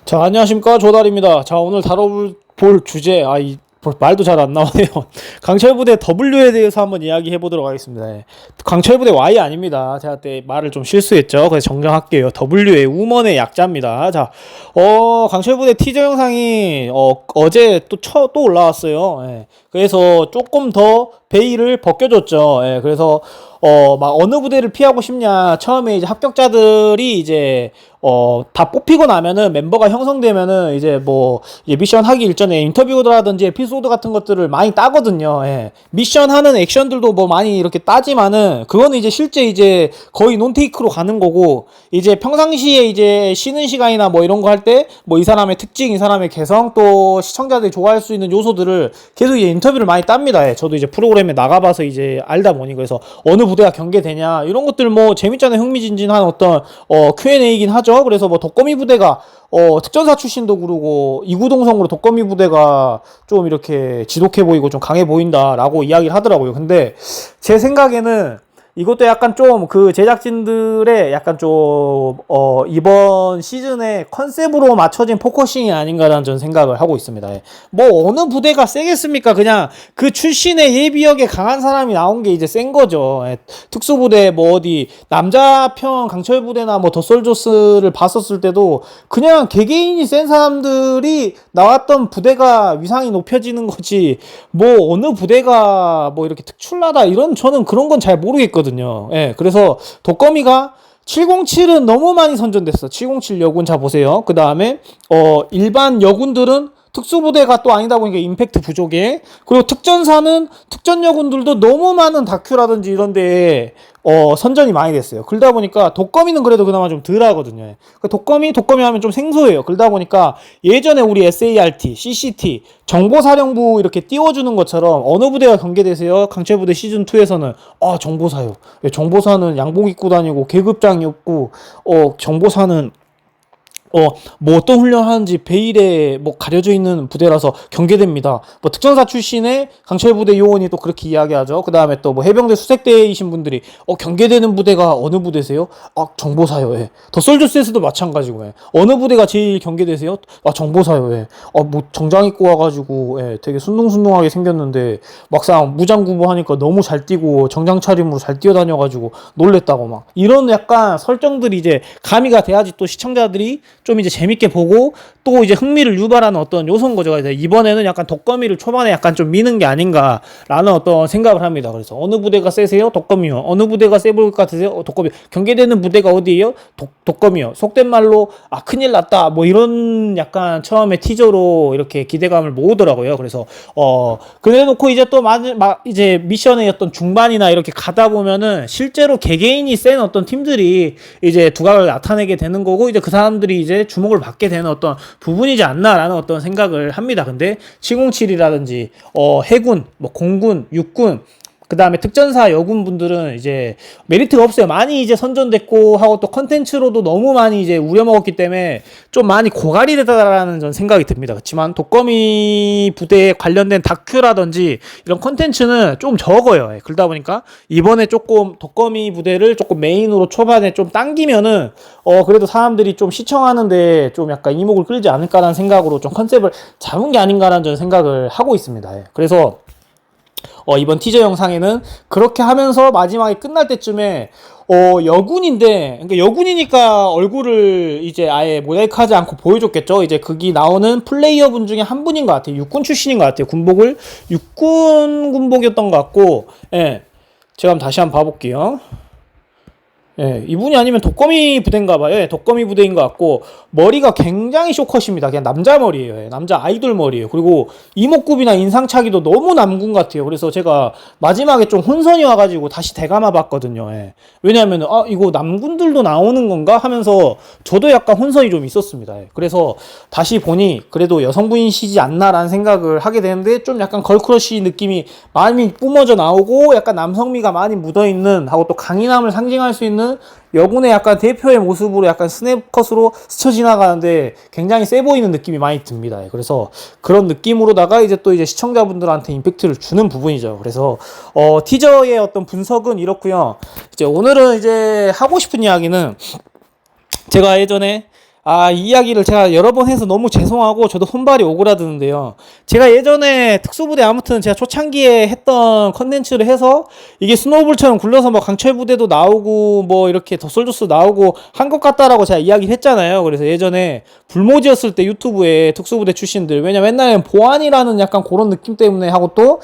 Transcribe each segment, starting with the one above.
자, 안녕하십니까. 조달입니다. 자, 오늘 다뤄볼 주제, 말도 잘 안 나오네요. 강철부대 W에 대해서 한번 이야기해 보도록 하겠습니다. 예. 강철부대 Y 아닙니다. 제가 그때 말을 좀 실수했죠. 그래서 정정할게요. W의 우먼의 약자입니다. 자, 강철부대 티저 영상이, 어제 또 올라왔어요. 예. 그래서 조금 더 베일을 벗겨줬죠. 예. 그래서, 막 어느 부대를 피하고 싶냐. 처음에 이제 합격자들이 이제, 다 뽑히고 나면은 멤버가 형성되면은 이제 미션 하기 일전에 인터뷰라든지 에피소드 같은 것들을 많이 따거든요. 예. 미션 하는 액션들도 많이 이렇게 따지만은 그거는 이제 실제 이제 거의 논테이크로 가는 거고, 이제 평상시에 이제 쉬는 시간이나 이런 거 할 때 이 사람의 특징, 이 사람의 개성, 또 시청자들이 좋아할 수 있는 요소들을 계속 이제 인터뷰를 많이 땁니다. 예. 저도 이제 프로그램에 나가봐서 이제 알다 보니, 그래서 어느 부대가 경계되냐 이런 것들 재밌잖아요. 흥미진진한 어떤 Q&A이긴 하죠. 그래서 독거미 부대가 특전사 출신도 그러고 이구동성으로 독거미 부대가 좀 이렇게 지독해 보이고 좀 강해 보인다라고 이야기를 하더라고요. 근데 제 생각에는 이것도 약간 좀 그 제작진들의 약간 좀 이번 시즌의 컨셉으로 맞춰진 포커싱이 아닌가라는 전 생각을 하고 있습니다. 예. 어느 부대가 세겠습니까? 그냥 그 출신의 예비역에 강한 사람이 나온 게 이제 센 거죠. 예. 특수부대 어디 남자편 강철부대나 더솔조스를 봤었을 때도 그냥 개개인이 센 사람들이 나왔던 부대가 위상이 높여지는 거지, 어느 부대가 이렇게 특출나다 이런, 저는 그런 건 잘 모르겠거든요. 예, 그래서 독거미가 707은 너무 많이 선전됐어. 707 여군 자 보세요. 그 다음에 일반 여군들은 특수부대가 또 아니다 보니까 임팩트 부족에, 그리고 특전사는 특전 여군들도 너무 많은 다큐라든지 이런 데에 선전이 많이 됐어요. 그러다 보니까 독거미는 그래도 그나마 좀 덜 하거든요. 독거미 하면 좀 생소해요. 그러다 보니까 예전에 우리 SART, CCT, 정보사령부 이렇게 띄워주는 것처럼 어느 부대가 경계되세요? 강철부대 시즌2에서는 정보사요. 정보사는 양복 입고 다니고 계급장이 없고, 정보사는 어떤 훈련 하는지 베일에 가려져 있는 부대라서 경계됩니다. 특전사 출신의 강철부대 요원이 또 그렇게 이야기하죠. 그 다음에 또 해병대 수색대이신 분들이 경계되는 부대가 어느 부대세요? 정보사요. 예. 더솔저스에서도 마찬가지고, 예. 어느 부대가 제일 경계되세요? 정보사요. 예. 정장 입고 와가지고, 예. 되게 순둥순둥하게 생겼는데 막상 무장구보 하니까 너무 잘 뛰고 정장 차림으로 잘 뛰어다녀가지고 놀랬다고 이런 약간 설정들이 이제 가미가 돼야지 또 시청자들이 좀 이제 재밌게 보고 또 이제 흥미를 유발하는 어떤 요소인 거죠. 그래서 이번에는 약간 독거미를 초반에 약간 좀 미는 게 아닌가라는 어떤 생각을 합니다. 그래서 어느 부대가 세세요? 독거미요. 어느 부대가 세 보일 것 같으세요? 독거미. 경계되는 부대가 어디예요? 독거미요. 속된 말로 큰일 났다 이런 약간 처음에 티저로 이렇게 기대감을 모으더라고요. 그래서 그래 놓고 이제 또 이제 미션의 어떤 중반이나 이렇게 가다 보면은 실제로 개개인이 센 어떤 팀들이 이제 두각을 나타내게 되는 거고, 이제 그 사람들이 이제 주목을 받게 되는 어떤 부분이지 않나라는 어떤 생각을 합니다. 근데 707이라든지 해군, 공군, 육군, 그 다음에 특전사 여군분들은 이제 메리트가 없어요. 많이 이제 선전됐고 하고 또 컨텐츠로도 너무 많이 이제 우려먹었기 때문에 좀 많이 고갈이 되다라는 전 생각이 듭니다. 그렇지만 독거미 부대에 관련된 다큐라든지 이런 컨텐츠는 좀 적어요. 그러다 보니까 이번에 조금 독거미 부대를 조금 메인으로 초반에 좀 당기면은 그래도 사람들이 좀 시청하는데 좀 약간 이목을 끌지 않을까라는 생각으로 좀 컨셉을 잡은 게 아닌가라는 전 생각을 하고 있습니다. 그래서 이번 티저 영상에는 그렇게 하면서 마지막에 끝날 때쯤에 여군인데, 그러니까 여군이니까 얼굴을 이제 아예 모자이크 하지 않고 보여줬겠죠. 이제 거기 나오는 플레이어 분 중에 한 분인 것 같아요. 육군 출신인 것 같아요. 육군 군복이었던 것 같고, 예. 제가 다시 한번 봐볼게요. 예, 이분이 아니면 독거미 부대인가 봐요. 예, 독거미 부대인 것 같고, 머리가 굉장히 쇼컷입니다. 그냥 남자 머리예요. 예, 남자 아이돌 머리예요. 그리고 이목구비나 인상차기도 너무 남군 같아요. 그래서 제가 마지막에 좀 혼선이 와가지고 다시 되감아 봤거든요. 예. 왜냐하면 이거 남군들도 나오는 건가 하면서 저도 약간 혼선이 좀 있었습니다. 예. 그래서 다시 보니 그래도 여성분이시지 않나라는 생각을 하게 되는데, 좀 약간 걸크러쉬 느낌이 많이 뿜어져 나오고 약간 남성미가 많이 묻어있는, 하고 또 강인함을 상징할 수 있는 여군의 약간 대표의 모습으로 약간 스냅컷으로 스쳐 지나가는데 굉장히 세 보이는 느낌이 많이 듭니다. 그래서 그런 느낌으로다가 이제 또 이제 시청자분들한테 임팩트를 주는 부분이죠. 그래서 티저의 어떤 분석은 이렇고요. 이제 오늘은 이제 하고 싶은 이야기는, 제가 예전에 이 이야기를 제가 여러 번 해서 너무 죄송하고 저도 손발이 오그라드는데요. 제가 예전에 특수부대 아무튼 제가 초창기에 했던 컨텐츠를 해서 이게 스노우볼처럼 굴러서 뭐 강철부대도 나오고 뭐 이렇게 더솔저스 나오고 한 것 같다라고 제가 이야기를 했잖아요. 그래서 예전에 불모지였을 때 유튜브에 특수부대 출신들, 왜냐면 옛날에는 보안이라는 약간 그런 느낌 때문에 하고 또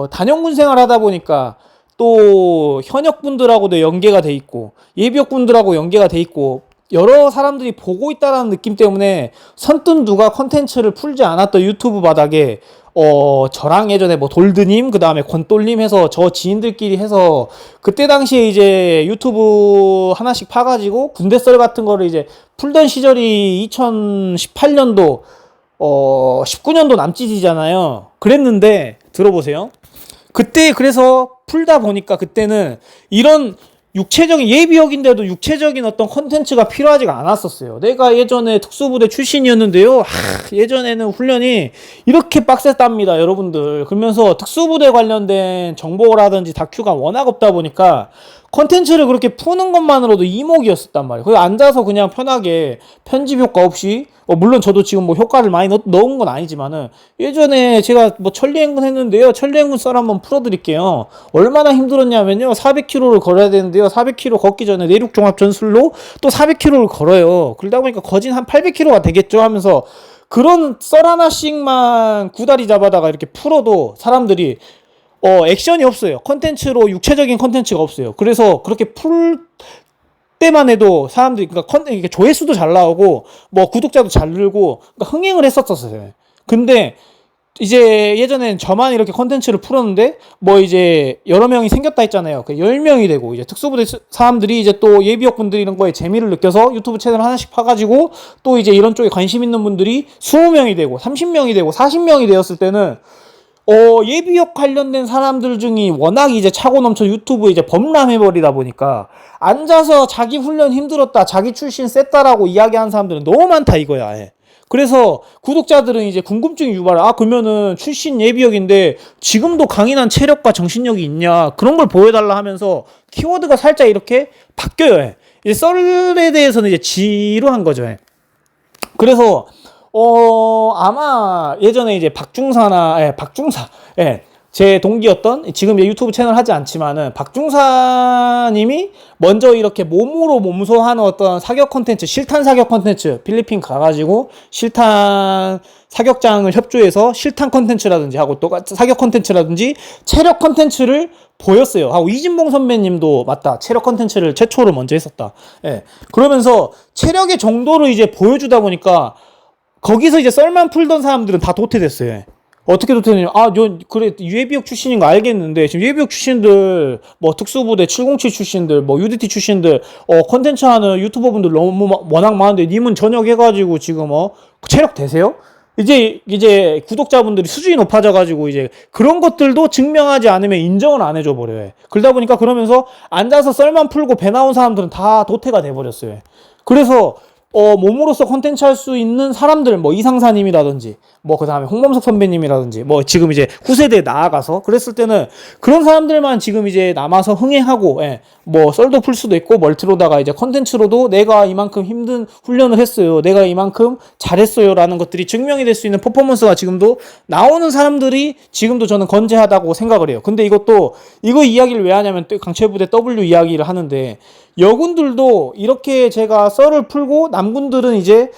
단영군 생활 하다 보니까 또 현역분들하고도 연계가 돼 있고 예비역분들하고 연계가 돼 있고 여러 사람들이 보고 있다라는 느낌 때문에 선뜻 누가 컨텐츠를 풀지 않았던 유튜브 바닥에 저랑 예전에 뭐 돌드님, 그 다음에 권똘님 해서 저 지인들끼리 해서 그때 당시에 이제 유튜브 하나씩 파가지고 군대 썰 같은 거를 이제 풀던 시절이 2018년도 19년도 남짓이잖아요. 그랬는데 들어보세요. 그때 그래서 풀다 보니까 그때는 이런 육체적인 예비역인데도 육체적인 어떤 컨텐츠가 필요하지가 않았었어요. 내가 예전에 특수부대 출신이었는데요. 예전에는 훈련이 이렇게 빡셌답니다, 여러분들. 그러면서 특수부대 관련된 정보라든지 다큐가 워낙 없다 보니까 컨텐츠를 그렇게 푸는 것만으로도 이목이었었단 말이에요. 거기 앉아서 그냥 편하게 편집 효과 없이 물론 저도 지금 뭐 효과를 많이 넣은 건 아니지만은 예전에 제가 뭐 천리행군 했는데요. 천리행군 썰 한번 풀어드릴게요. 얼마나 힘들었냐면요. 400km를 걸어야 되는데요. 400km 걷기 전에 내륙종합 전술로 또 400km를 걸어요. 그러다 보니까 거진 한 800km가 되겠죠 하면서 그런 썰 하나씩만 구다리 잡아다가 이렇게 풀어도 사람들이 액션이 없어요. 컨텐츠로 육체적인 컨텐츠가 없어요. 그래서 그렇게 풀 때만 해도 사람들이 그러니까 조회수도 잘 나오고 뭐 구독자도 잘 늘고 그러니까 흥행을 했었어요. 근데 이제 예전엔 저만 이렇게 컨텐츠를 풀었는데 뭐 이제 여러 명이 생겼다 했잖아요. 그 10명이 되고 이제 특수부대 사람들이 이제 또 예비역분들이 이런 거에 재미를 느껴서 유튜브 채널 하나씩 파가지고 또 이제 이런 쪽에 관심 있는 분들이 20명이 되고 30명이 되고 40명이 되었을 때는 예비역 관련된 사람들 중이 워낙 이제 차고 넘쳐 유튜브에 이제 범람해버리다 보니까 앉아서 자기 훈련 힘들었다, 자기 출신 셌다라고 이야기하는 사람들은 너무 많다 이거야. 예. 그래서 구독자들은 이제 궁금증이 유발해. 그러면은 출신 예비역인데 지금도 강인한 체력과 정신력이 있냐, 그런 걸 보여달라 하면서 키워드가 살짝 이렇게 바뀌어요. 예. 이제 썰에 대해서는 이제 지루한 거죠. 예. 그래서 아마 예전에 이제 박중사, 제 동기였던, 지금 유튜브 채널 하지 않지만은, 박중사님이 먼저 이렇게 몸으로 몸소하는 어떤 사격 컨텐츠, 실탄 사격 컨텐츠, 필리핀 가가지고 실탄 사격장을 협조해서 실탄 컨텐츠라든지 하고 또 사격 컨텐츠라든지 체력 컨텐츠를 보였어요. 하고 이진봉 선배님도 맞다, 체력 컨텐츠를 최초로 먼저 했었다. 예. 그러면서 체력의 정도를 이제 보여주다 보니까 거기서 이제 썰만 풀던 사람들은 다 도태됐어요. 어떻게 도태되냐? 그래, 예비역 출신인 거 알겠는데, 지금 예비역 출신들, 뭐, 특수부대 707 출신들, 뭐, UDT 출신들, 컨텐츠 하는 유튜버분들 너무 워낙 많은데, 님은 전역 해가지고 지금, 체력 되세요? 이제 구독자분들이 수준이 높아져가지고, 이제 그런 것들도 증명하지 않으면 인정을 안 해줘 버려요. 그러다 보니까 그러면서 앉아서 썰만 풀고 배 나온 사람들은 다 도태가 돼버렸어요. 그래서, 몸으로서 컨텐츠 할 수 있는 사람들, 뭐, 이상사님이라든지, 뭐, 그 다음에 홍범석 선배님이라든지, 뭐, 지금 이제 후세대에 나아가서, 그랬을 때는 그런 사람들만 지금 이제 남아서 흥행하고, 뭐, 썰도 풀 수도 있고, 멀티로다가 이제 컨텐츠로도 내가 이만큼 힘든 훈련을 했어요. 내가 이만큼 잘했어요. 라는 것들이 증명이 될 수 있는 퍼포먼스가 지금도 나오는 사람들이 지금도 저는 건재하다고 생각을 해요. 근데 이거 이야기를 왜 하냐면, 또 강철부대 W 이야기를 하는데, 여군들도 이렇게 제가 썰을 풀고 남군들은 이제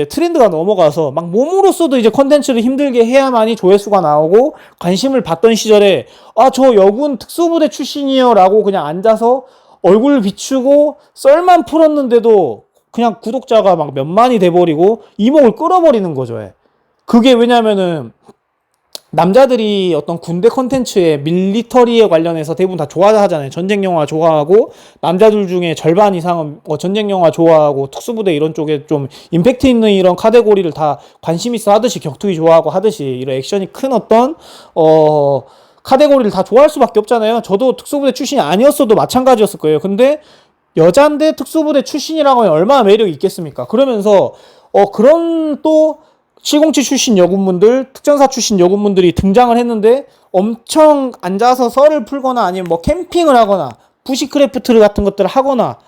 트렌드가 넘어가서 막 몸으로써도 이제 컨텐츠를 힘들게 해야만이 조회수가 나오고 관심을 받던 시절에 저 여군 특수부대 출신이요 라고 그냥 앉아서 얼굴 비추고 썰만 풀었는데도 그냥 구독자가 막 몇만이 돼버리고 이목을 끌어버리는 거죠. 그게 왜냐면은 남자들이 어떤 군대 컨텐츠에 밀리터리에 관련해서 대부분 다 좋아하잖아요. 전쟁 영화 좋아하고, 남자들 중에 절반 이상은 전쟁 영화 좋아하고, 특수부대 이런 쪽에 좀 임팩트 있는 이런 카테고리를 다 관심 있어 하듯이, 격투기 좋아하고 하듯이 이런 액션이 큰 어떤 카테고리를 다 좋아할 수밖에 없잖아요. 저도 특수부대 출신이 아니었어도 마찬가지였을 거예요. 근데 여잔데 특수부대 출신이라고 하면 얼마나 매력이 있겠습니까? 그러면서 그런 또 707 출신 여군분들, 특전사 출신 여군분들이 등장을 했는데 엄청 앉아서 썰을 풀거나 아니면 뭐 캠핑을 하거나 부시크래프트 같은 것들을 하거나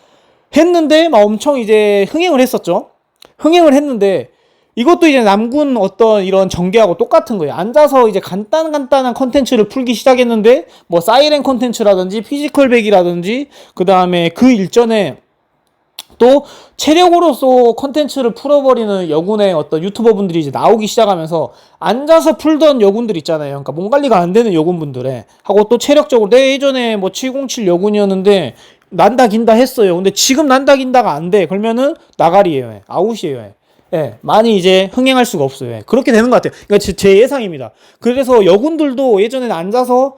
했는데 막 엄청 이제 흥행을 했었죠. 흥행을 했는데 이것도 이제 남군 어떤 이런 전개하고 똑같은 거예요. 앉아서 이제 간단한 컨텐츠를 풀기 시작했는데 뭐 사이렌 컨텐츠라든지 피지컬백이라든지 그 다음에 그 일전에 또 체력으로서 컨텐츠를 풀어버리는 여군의 어떤 유튜버분들이 이제 나오기 시작하면서 앉아서 풀던 여군들 있잖아요. 그러니까 몸 관리가 안 되는 여군분들에 하고 또 체력적으로 내 예전에 뭐 707 여군이었는데 난다 긴다 했어요. 근데 지금 난다 긴다가 안 돼. 그러면은 나가리예요. 아웃이에요. 예, 많이 이제 흥행할 수가 없어요. 예, 그렇게 되는 것 같아요. 그러니까 제 예상입니다. 그래서 여군들도 예전에는 앉아서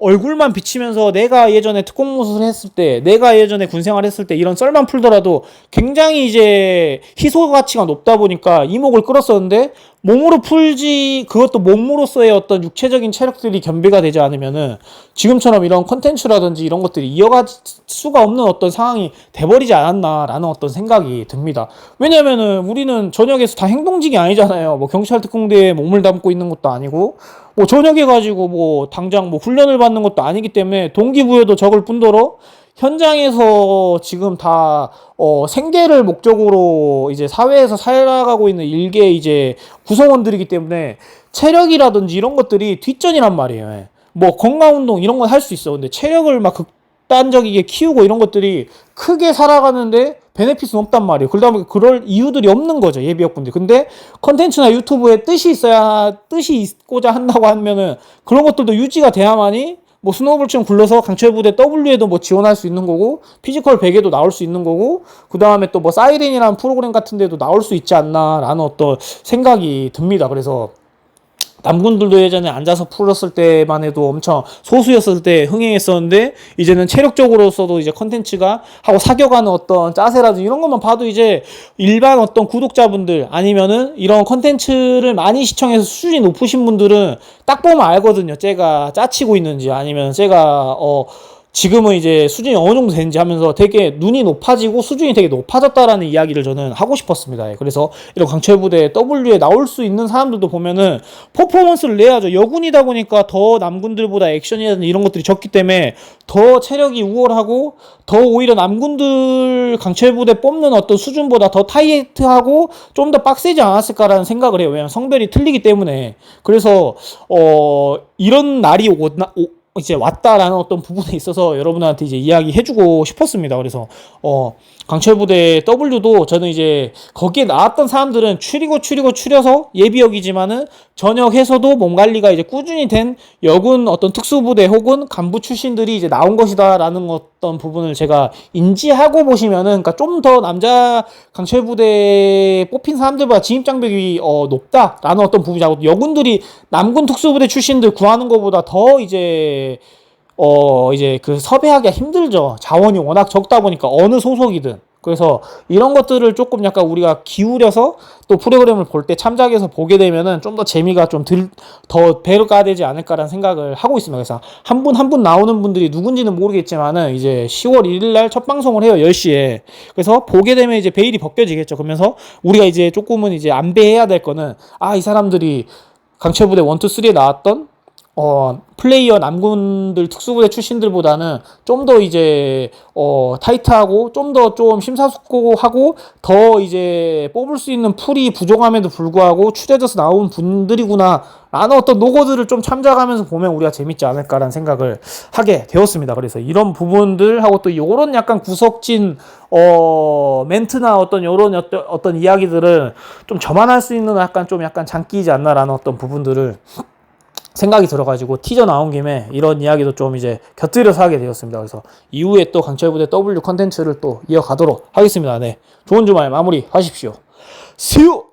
얼굴만 비치면서 내가 예전에 특공무술을 했을 때, 내가 예전에 군생활 했을 때 이런 썰만 풀더라도 굉장히 이제 희소 가치가 높다 보니까 이목을 끌었었는데 몸으로 풀지 그것도 몸으로서의 어떤 육체적인 체력들이 겸비가 되지 않으면은 지금처럼 이런 컨텐츠라든지 이런 것들이 이어갈 수가 없는 어떤 상황이 돼버리지 않았나라는 어떤 생각이 듭니다. 왜냐면은 우리는 전역에서 다 행동직이 아니잖아요. 뭐 경찰 특공대에 몸을 담고 있는 것도 아니고 뭐 전역에 가지고 뭐 당장 뭐 훈련을 받는 것도 아니기 때문에 동기부여도 적을 뿐더러 현장에서 지금 다 생계를 목적으로 이제 사회에서 살아가고 있는 일개 이제 구성원들이기 때문에 체력이라든지 이런 것들이 뒷전이란 말이에요. 예. 뭐 건강운동 이런 건 할 수 있어. 근데 체력을 막 극단적이게 키우고 이런 것들이 크게 살아가는데 베네핏은 없단 말이에요. 그러다 보니까 그럴 이유들이 없는 거죠. 예비역분들. 근데 컨텐츠나 유튜브에 뜻이 있고자 한다고 하면은 그런 것들도 유지가 돼야만이 뭐 스노우볼처럼 굴러서 강철부대 W에도 뭐 지원할 수 있는 거고 피지컬 100에도 나올 수 있는 거고 그 다음에 또 뭐 사이렌이라는 프로그램 같은 데도 나올 수 있지 않나라는 어떤 생각이 듭니다. 그래서 남군들도 예전에 앉아서 풀었을 때만 해도 엄청 소수였을 때 흥행했었는데 이제는 체력적으로서도 이제 컨텐츠가 하고 사격하는 어떤 짜세라든지 이런 것만 봐도 이제 일반 어떤 구독자분들 아니면은 이런 컨텐츠를 많이 시청해서 수준이 높으신 분들은 딱 보면 알거든요. 쟤가 짜치고 있는지 아니면 쟤가 지금은 이제 수준이 어느 정도 되는지 하면서 되게 눈이 높아지고 수준이 되게 높아졌다라는 이야기를 저는 하고 싶었습니다. 그래서 이런 강철부대 W에 나올 수 있는 사람들도 보면은 퍼포먼스를 내야죠. 여군이다 보니까 더 남군들보다 액션이라든지 이런 것들이 적기 때문에 더 체력이 우월하고 더 오히려 남군들 강철부대 뽑는 어떤 수준보다 더 타이트하고 좀 더 빡세지 않았을까라는 생각을 해요. 왜냐면 성별이 틀리기 때문에. 그래서 이런 날이 이제 왔다라는 어떤 부분에 있어서 여러분한테 이제 이야기해주고 싶었습니다. 그래서 강철부대 W도 저는 이제 거기에 나왔던 사람들은 추려서 예비역이지만은 전역에서도 몸 관리가 이제 꾸준히 된 여군 어떤 특수부대 혹은 간부 출신들이 이제 나온 것이다라는 어떤 부분을 제가 인지하고 보시면은 그러니까 좀 더 남자 강철부대 뽑힌 사람들보다 진입 장벽이 높다라는 어떤 부분이고 여군들이 남군 특수부대 출신들 구하는 것보다 더 이제 그 섭외하기가 힘들죠. 자원이 워낙 적다 보니까 어느 소속이든. 그래서 이런 것들을 조금 약간 우리가 기울여서 또 프로그램을 볼 때 참작해서 보게 되면은 좀 더 재미가 좀 더 배가 되지 않을까라는 생각을 하고 있습니다. 그래서 한 분 나오는 분들이 누군지는 모르겠지만은 이제 10월 1일 날 첫 방송을 해요. 10시에. 그래서 보게 되면 이제 베일이 벗겨지겠죠. 그러면서 우리가 이제 조금은 이제 안배해야 될 거는 이 사람들이 강철부대 1, 2, 3에 나왔던 플레이어 남군들 특수부대 출신들보다는 좀 더 이제 타이트하고 좀 더 좀 심사숙고하고 더 이제 뽑을 수 있는 풀이 부족함에도 불구하고 추려져서 나온 분들이구나 라는 어떤 노고들을 좀 참작하면서 보면 우리가 재밌지 않을까라는 생각을 하게 되었습니다. 그래서 이런 부분들하고 또 요런 약간 구석진 멘트나 어떤 요런 어떤 이야기들을 좀 저만할 수 있는 약간 장기이지 않나라는 어떤 부분들을 생각이 들어가지고 티저 나온 김에 이런 이야기도 좀 이제 곁들여서 하게 되었습니다. 그래서 이후에 또 강철부대 W 컨텐츠를 또 이어가도록 하겠습니다. 네, 좋은 주말 마무리 하십시오. See you!